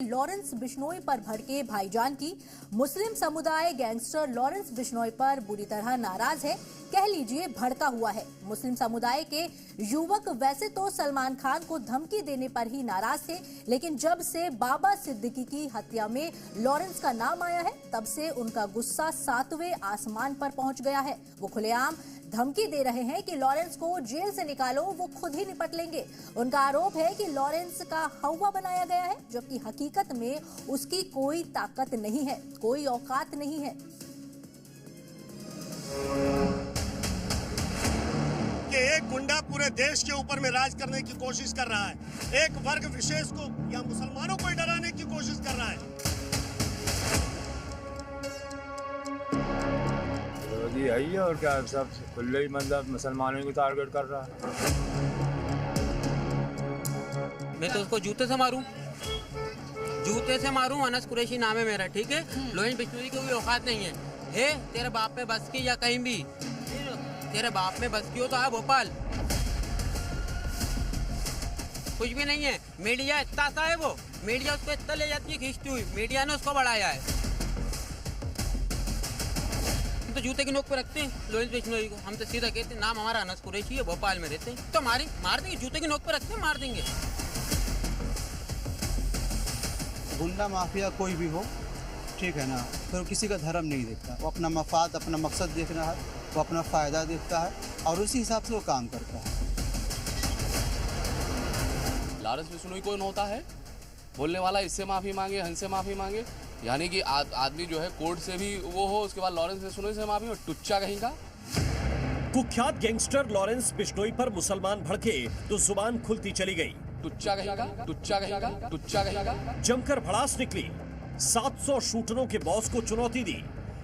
Lawrence Bishnoi पर भड़के भाईजान की मुस्लिम समुदाय गैंगस्टर लॉरेंस बिश्नोई पर बुरी तरह नाराज है, कह लीजिए भड़का हुआ है। मुस्लिम समुदाय के युवक वैसे तो सलमान खान को धमकी देने पर ही नाराज थे, लेकिन जब से बाबा सिद्दीकी की हत्या में लॉरेंस का नाम आया है, तब से उनका गुस्सा 7वें आसमान पर पहुंच गया है। वो खुलेआम धमकी दे रहे हैं कि लॉरेंस को जेल से निकालो, वो खुद ही निपट लेंगे। उनका आरोप है कि लॉरेंस का हौवा बनाया गया है, जबकि हकीकत में उसकी कोई ताकत नहीं है, कोई औकात नहीं है। कि एक गुंडा पूरे देश के ऊपर में राज करने की कोशिश कर रहा है, एक वर्ग विशेष को या मुसलमानों को डराने की कोशिश कर रहा है। यही है और क्या, सब खुले ही मतलब मुसलमानों को टारगेट कर रहा है। मैं तो उसको जूते से मारूं। अनस कुरैशी नाम है मेरा, ठीक है। लोरेंस बिश्नोई की कोई औकात नहीं है। तेरे बाप में बस की या कहीं भी तेरे बाप में बस की हो तो आ भोपाल, कुछ भी नहीं है। मीडिया इतना सा है, वो मीडिया उसको इतना ले जाती है खींचती हुई, मीडिया ने उसको बढ़ाया है। तो जूते की नोक पे रखते हैं लोरेंस बिश्नोई को, हम तो सीधा कहते हैं नाम हमारा अनस कुरैशी है, भोपाल में रहते हैं, तो मार देंगे, जूते की नोक पे रखते हैं, मार देंगे। गुंडा माफिया कोई भी हो, ठीक है ना, फिर किसी का धर्म नहीं देखता, वो अपना मफाद अपना मकसद देखना है, वो अपना फ़ायदा देखता है और उसी हिसाब से वो काम करता है। लॉरेंस बिश्नोई कौन होता है बोलने वाला, इससे माफ़ी मांगे, हमसे माफ़ी मांगे, यानी कि आदमी जो है कोर्ट से भी वो हो, उसके बाद लॉरेंस बिश्नोई से माफ़ी, और टुच्चा कहीं का। कुख्यात गैंगस्टर लॉरेंस बिश्नोई पर मुसलमान भड़के तो जुबान खुलती चली गई। टुच्चा कहेगा। जमकर भड़ास निकली, 700 शूटरों के बॉस को चुनौती दी,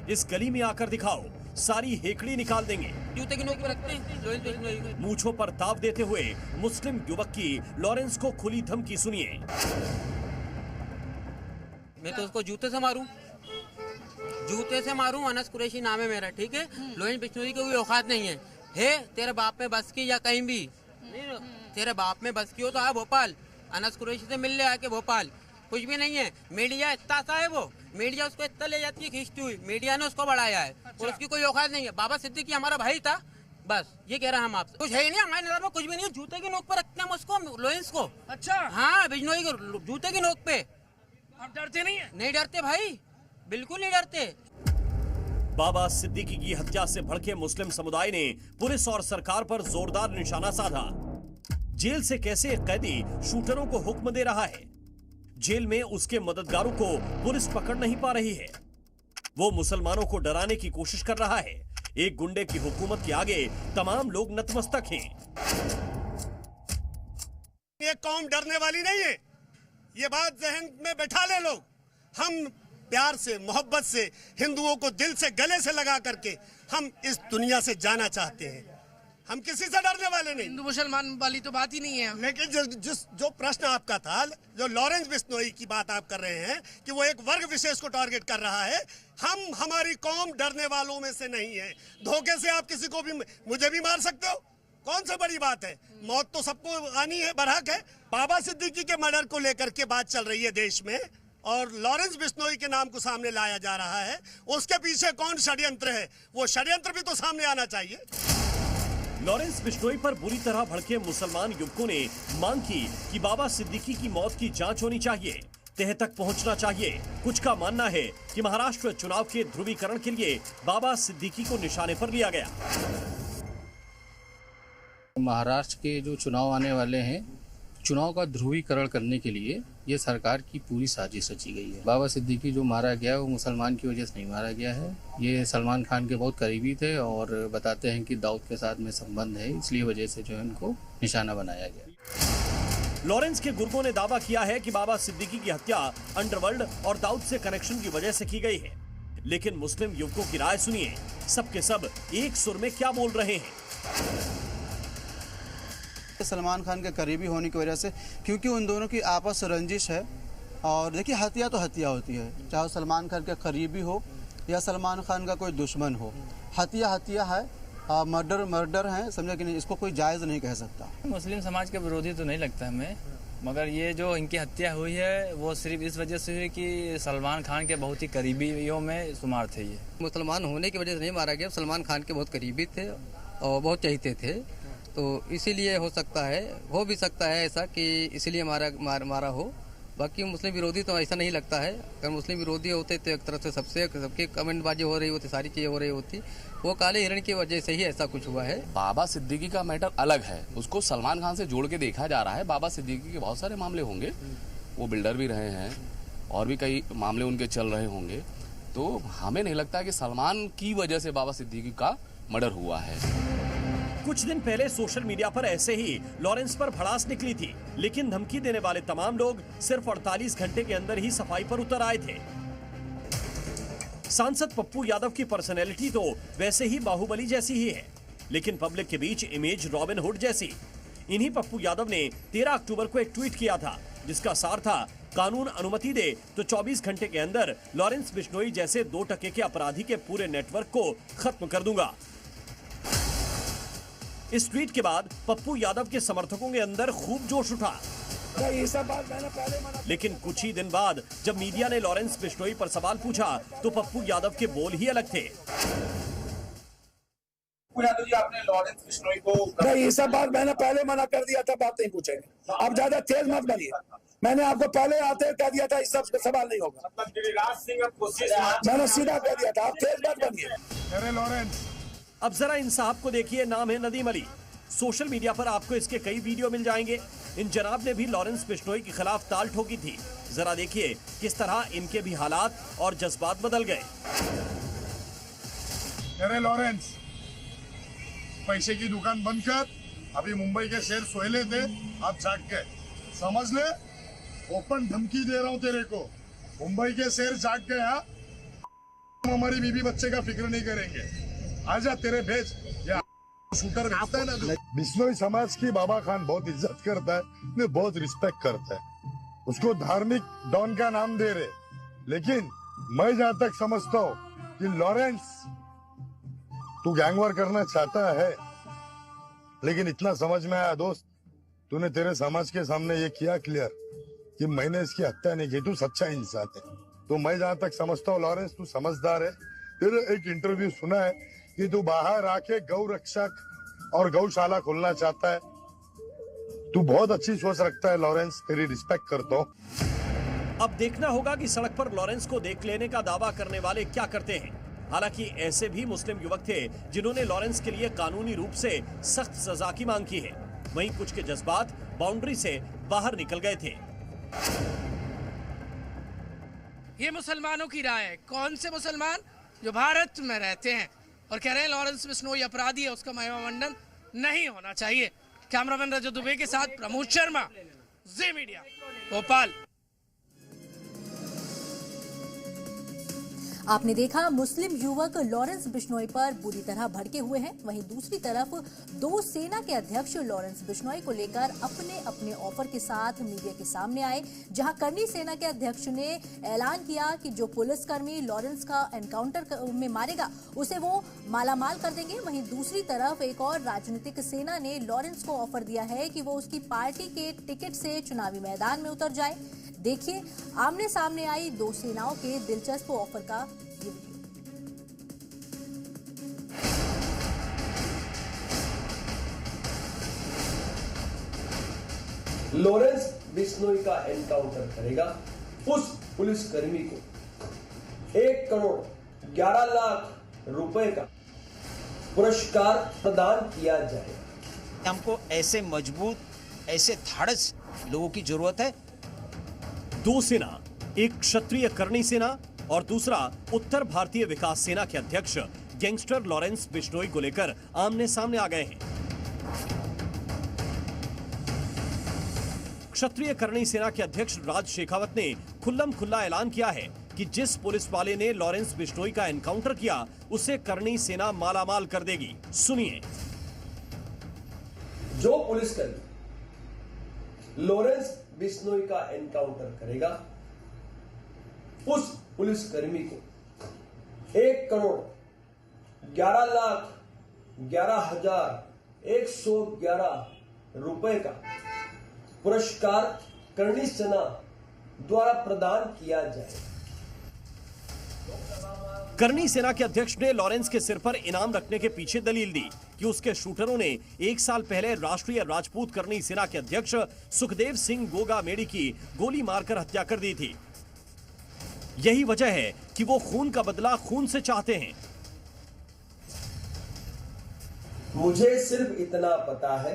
इस गली में आकर दिखाओ, सारी हेकड़ी निकाल देंगे। जूते की नोक पे रखते हैं लोरेंस बिश्नोई को। मूंछों पर ताव देते हुए मुस्लिम युवक की लॉरेंस को खुली धमकी सुनिए। मैं तो उसको जूते से मारूं। अनस कुरैशी नाम है मेरा, ठीक है। लोरेंस बिश्नोई की कोई औकात नहीं है। तेरे बाप में बस की या कहीं भी तेरे बाप में बस की हो तो आ भोपाल, अनस कुरैशी से मिल ले आके भोपाल, कुछ भी नहीं है। मीडिया इतना सा है, वो मीडिया उसको इतना ले जाती है खींचती हुई, मीडिया ने उसको बढ़ाया है। और उसकी कोई औकात नहीं है। बाबा सिद्दीकी हमारा भाई था, बस ये कह रहा हम आपसे, कुछ है ही नहीं हमारे नजर में, कुछ भी नहीं है। जूते की नोक पे रखते हैं उसको, लोरेंस को। अच्छा, हाँ, बिश्नोई को जूते की नोक पे। आप डरते नहीं है? नहीं डरते भाई, बिल्कुल नहीं डरते। बाबा सिद्दीकी की हत्या से भड़के मुस्लिम समुदाय ने पुलिस और सरकार पर जोरदार निशाना साधा। जेल से कैसे एक कैदी शूटरों को हुक्म दे रहा है, जेल में उसके मददगारों को पुलिस पकड़ नहीं पा रही है, वो मुसलमानों को डराने की कोशिश कर रहा है। एक गुंडे की हुकूमत के आगे तमाम लोग नतमस्तक हैं। ये कौम डरने वाली नहीं है, ये बात जहन में बैठा ले लोग। हम प्यार से मोहब्बत से हिंदुओं को दिल से गले से लगा करके हम इस दुनिया से जाना चाहते हैं, हम किसी से डरने वाले नहीं। हिंदू मुसलमान वाली तो बात ही नहीं है। लेकिन जो प्रश्न आपका था, जो लॉरेंस बिश्नोई की बात आप कर रहे हैं कि वो एक वर्ग विशेष को टारगेट कर रहा है, हमारी कौम डरने वालों में से नहीं है। धोखे से आप किसी को भी, मुझे भी मार सकते हो, कौन सी बड़ी बात है, मौत तो सबको आनी है, बरहक है। बाबा सिद्दीकी के मर्डर को लेकर के बात चल रही है देश में, और लॉरेंस बिश्नोई के नाम को सामने लाया जा रहा है। उसके पीछे कौन षड्यंत्र है, वो षड्यंत्र भी तो सामने आना चाहिए। लॉरेंस बिश्नोई पर बुरी तरह भड़के मुसलमान युवकों ने मांग की कि बाबा सिद्दीकी की मौत की जांच होनी चाहिए, तह तक पहुंचना चाहिए। कुछ का मानना है कि महाराष्ट्र चुनाव के ध्रुवीकरण के लिए बाबा सिद्दीकी को निशाने पर लिया गया। महाराष्ट्र के जो चुनाव आने वाले हैं, चुनाव का ध्रुवीकरण करने के लिए ये सरकार की पूरी साजिश रची गई है। बाबा सिद्दीकी जो मारा गया वो मुसलमान की वजह से नहीं मारा गया है, ये सलमान खान के बहुत करीबी थे और बताते हैं कि दाऊद के साथ में संबंध है, इसलिए वजह से जो है इनको निशाना बनाया गया। लॉरेंस के गुर्गों ने दावा किया है कि बाबा सिद्दीकी की हत्या अंडरवर्ल्ड और दाऊद से कनेक्शन की वजह से की गई है, लेकिन मुस्लिम युवकों की राय सुनिए, सबके सब एक सुर में क्या बोल रहे हैं। सलमान खान के करीबी होने की वजह से, क्योंकि उन दोनों की आपस रंजिश है। और देखिए, हत्या तो हत्या होती है, चाहे सलमान खान के करीबी हो या सलमान खान का कोई दुश्मन हो, हत्या हत्या है, मर्डर है, समझा कि नहीं, इसको कोई जायज़ नहीं कह सकता। मुस्लिम समाज के विरोधी तो नहीं लगता हमें, मगर ये जो इनकी हत्या हुई है वो सिर्फ इस वजह से हुई कि सलमान खान के बहुत ही करीबियों में शुमार थे। ये मुसलमान होने की वजह से नहीं मारा गया, सलमान खान के बहुत करीबी थे और बहुत चाहते थे, तो इसीलिए हो सकता है ऐसा कि इसीलिए मारा हो। बाकी मुस्लिम विरोधी तो ऐसा नहीं लगता है। अगर मुस्लिम विरोधी होते तो एक तरफ से सबकी कमेंटबाजी हो रही होती, सारी चीज़ें हो रही होती। वो काले हिरण की वजह से ही ऐसा कुछ हुआ है। बाबा सिद्दीकी का मैटर अलग है, उसको सलमान खान से जोड़ के देखा जा रहा है। बाबा सिद्दीकी के बहुत सारे मामले होंगे, वो बिल्डर भी रहे हैं और भी कई मामले उनके चल रहे होंगे, तो हमें नहीं लगता कि सलमान की वजह से बाबा सिद्दीकी का मर्डर हुआ है। कुछ दिन पहले सोशल मीडिया पर ऐसे ही लॉरेंस पर भड़ास निकली थी, लेकिन धमकी देने वाले तमाम लोग सिर्फ 48 घंटे के अंदर ही सफाई पर उतर आए थे। सांसद पप्पू यादव की पर्सनैलिटी तो वैसे ही बाहुबली जैसी ही है, लेकिन पब्लिक के बीच इमेज रॉबिन हुड जैसी। इन्हीं पप्पू यादव ने 13 अक्टूबर को एक ट्वीट किया था, जिसका सार था, कानून अनुमति दे तो 24 घंटे के अंदर लॉरेंस बिश्नोई जैसे 2 टके के अपराधी के पूरे नेटवर्क को खत्म कर दूंगा। इस ट्वीट के बाद पप्पू यादव के समर्थकों के अंदर खूब जोश उठा। ये सब बात मैंने पहले मना। लेकिन कुछ ही दिन बाद जब मीडिया ने लॉरेंस बिश्नोई पर सवाल पूछा तो पप्पू यादव के बोल ही अलग थे। आपने लॉरेंस बिश्नोई को ये सब बात मैंने पहले मना कर दिया था, बात नहीं पूछेंगे। आप ज्यादा तेज मत बनिए, मैंने आपको पहले आते कह दिया था इस सब सवाल नहीं होगा। गिरिराज सिंह मैंने सीधा कह दिया था, आप तेज मत बनिए। अरे लॉरेंस, अब जरा इन साहब को देखिए, नाम है नदीम अली। सोशल मीडिया पर आपको इसके कई वीडियो मिल जाएंगे। इन जनाब ने भी लॉरेंस बिश्नोई के खिलाफ ताल ठोकी थी। जरा देखिए किस तरह इनके भी हालात और जज्बात बदल गए। अरे लॉरेंस, पैसे की दुकान बंद कर, अभी मुंबई के शेर सोहले थे, आप जाग गए, समझ ले। ओपन धमकी दे रहा हूँ तेरे को, मुंबई के शेर जाग गए। हाँ, हमारी बीवी बच्चे का फिक्र नहीं करेंगे। आजा, तेरे भेज या शूटर भेजता है ना। बिश्नोई समाज की बाबा खान बहुत इज्जत करता है, बहुत रिस्पेक्ट करता है, उसको धार्मिक डॉन का नाम दे रहे। लेकिन मैं जहाँ तक समझता हूँ कि लॉरेंस, तू गैंगवार करना चाहता है, लेकिन इतना समझ में आया दोस्त, तूने तेरे समाज के सामने ये किया क्लियर कि मैंने इसकी हत्या नहीं की, तू सच्चा इंसान है। तो मैं जहाँ तक समझता हूँ लॉरेंस, तू समझदार है। तेरे एक इंटरव्यू सुना है कि तू बाहर आके गौ रक्षक और गौशाला खोलना चाहता है। तू बहुत अच्छी सोच रखता है लॉरेंस, तेरी रिस्पेक्ट करता हूँ। अब देखना होगा कि सड़क पर लॉरेंस को देख लेने का दावा करने वाले क्या करते हैं। हालांकि ऐसे भी मुस्लिम युवक थे जिन्होंने लॉरेंस के लिए कानूनी रूप से सख्त सजा की मांग की है। वहीं कुछ के जज्बात बाउंड्री से बाहर निकल गए थे। ये मुसलमानों की राय है। कौन से मुसलमान? जो भारत में रहते हैं और कह रहे हैं लॉरेंस बिश्नोई अपराधी है, उसका महिमामंडन नहीं होना चाहिए। कैमरामैन रजत दुबे के साथ प्रमोद शर्मा, जी मीडिया, भोपाल। आपने देखा, मुस्लिम युवक लॉरेंस बिश्नोई पर बुरी तरह भड़के हुए हैं। वहीं दूसरी तरफ दो सेना के अध्यक्ष लॉरेंस बिश्नोई को लेकर अपने अपने ऑफर के साथ मीडिया के सामने आए। जहां करनी सेना के अध्यक्ष ने ऐलान किया कि जो पुलिसकर्मी लॉरेंस का एनकाउंटर में मारेगा उसे वो मालामाल कर देंगे। वहीं दूसरी तरफ एक और राजनीतिक सेना ने लॉरेंस को ऑफर दिया है कि वो उसकी पार्टी के टिकट से चुनावी मैदान में उतर जाए। देखिए आमने सामने आई दो सेनाओं के दिलचस्प ऑफर का ये वीडियो। लॉरेंस बिश्नोई का एनकाउंटर करेगा उस पुलिसकर्मी को 1 करोड़ 11 लाख रुपए का पुरस्कार प्रदान किया जाएगा। हमको ऐसे मजबूत, ऐसे धाड़स लोगों की जरूरत है। दो सेना, एक क्षत्रिय करनी सेना और दूसरा उत्तर भारतीय विकास सेना के अध्यक्ष गैंगस्टर लॉरेंस बिश्नोई को लेकर आमने सामने आ गए हैं। क्षत्रिय करनी सेना के अध्यक्ष राज शेखावत ने खुल्लम खुल्ला ऐलान किया है कि जिस पुलिस वाले ने लॉरेंस बिश्नोई का एनकाउंटर किया उसे करनी सेना मालामाल कर देगी। सुनिए। जो पुलिसकर्मी लॉरेंस बिश्नोई का एनकाउंटर करेगा उस पुलिसकर्मी को 1 करोड़ 11 लाख 11,111 रुपए का पुरस्कार करणी सेना द्वारा प्रदान किया जाए। करणी सेना के अध्यक्ष ने लॉरेंस के सिर पर इनाम रखने के पीछे दलील दी कि उसके शूटरों ने 1 साल पहले राष्ट्रीय राजपूत करणी सेना के अध्यक्ष सुखदेव सिंह गोगा मेडी की गोली मारकर हत्या कर दी थी। यही वजह है कि वो खून का बदला खून से चाहते हैं। मुझे सिर्फ इतना पता है,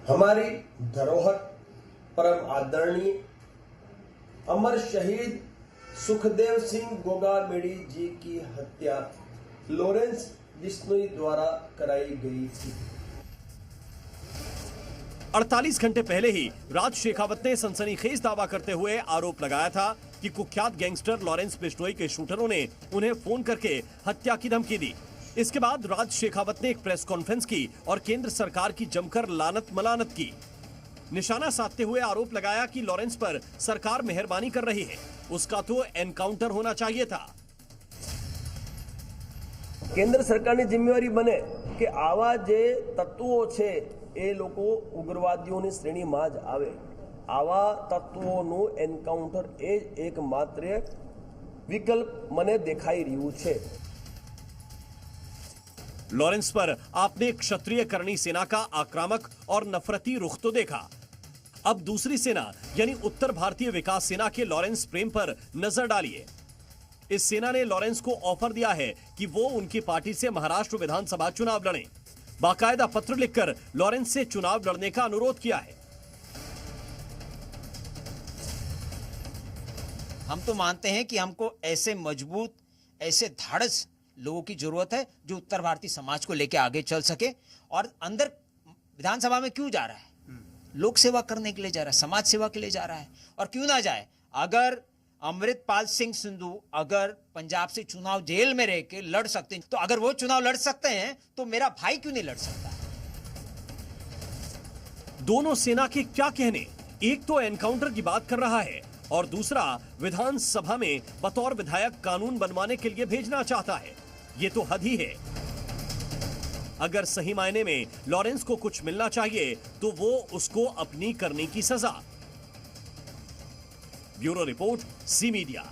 हमारी धरोहर परम आदरणीय अमर शहीद सुखदेव सिंह गोगा मेडी जी की हत्या लॉरेंस बिश्नोई द्वारा कराई गई थी। 48 घंटे पहले ही राज शेखावत ने सनसनीखेज दावा करते हुए आरोप लगाया था कि कुख्यात गैंगस्टर लॉरेंस बिश्नोई के शूटरों ने उन्हें फोन करके हत्या की धमकी दी। इसके बाद राज शेखावत ने एक प्रेस कॉन्फ्रेंस की और केंद्र सरकार की जमकर लानत मलानत की। निशाना साधते हुए आरोप लगाया कि लॉरेंस पर सरकार मेहरबानी कर रही है, उसका तो एनकाउंटर होना चाहिए था। केंद्र सरकारની જિમ્મેવારી બને કે આવા જે તત્વો છે એ લોકો ઉગ્રવાદીઓની શ્રેણીમાં જ આવે। આવા તત્વોનું એન્કાઉન્ટર એ જ એકમાત્ર વિકલ્પ મને દેખાઈ રહ્યું છે। लॉरेंस पर आपने क्षत्रिय करणी सेना का आक्रामक और नफरती रुख तो देखा, अब दूसरी सेना यानी उत्तर भारतीय विकास सेना के लॉरेंस प्रेम पर नजर डालिए। इस सेना ने लॉरेंस को ऑफर दिया है कि वो उनकी पार्टी से महाराष्ट्र विधानसभा चुनाव लड़ें। बाकायदा पत्र लिखकर लॉरेंस से चुनाव लड़ने का अनुरोध किया है। हम तो मानते हैं कि हमको ऐसे मजबूत, ऐसे धाड़स लोगों की जरूरत है जो उत्तर भारतीय समाज को लेकर आगे चल सके। और अंदर विधानसभा में क्यों जा रहा है? लोक सेवा करने के लिए जा रहा है, समाज सेवा के लिए जा रहा है। और क्यों ना जाए? अगर अमृतपाल सिंह सिंधु अगर पंजाब से चुनाव जेल में रह के लड़ सकते हैं, तो अगर वो चुनाव लड़ सकते हैं तो मेरा भाई क्यों नहीं लड़ सकता? दोनों सेना के क्या कहने, एक तो एनकाउंटर की बात कर रहा है और दूसरा विधानसभा में बतौर विधायक कानून बनवाने के लिए भेजना चाहता है। ये तो हद ही है। अगर सही मायने में लॉरेंस को कुछ मिलना चाहिए तो वो उसको अपनी करने की सजा। Bureau report, C media.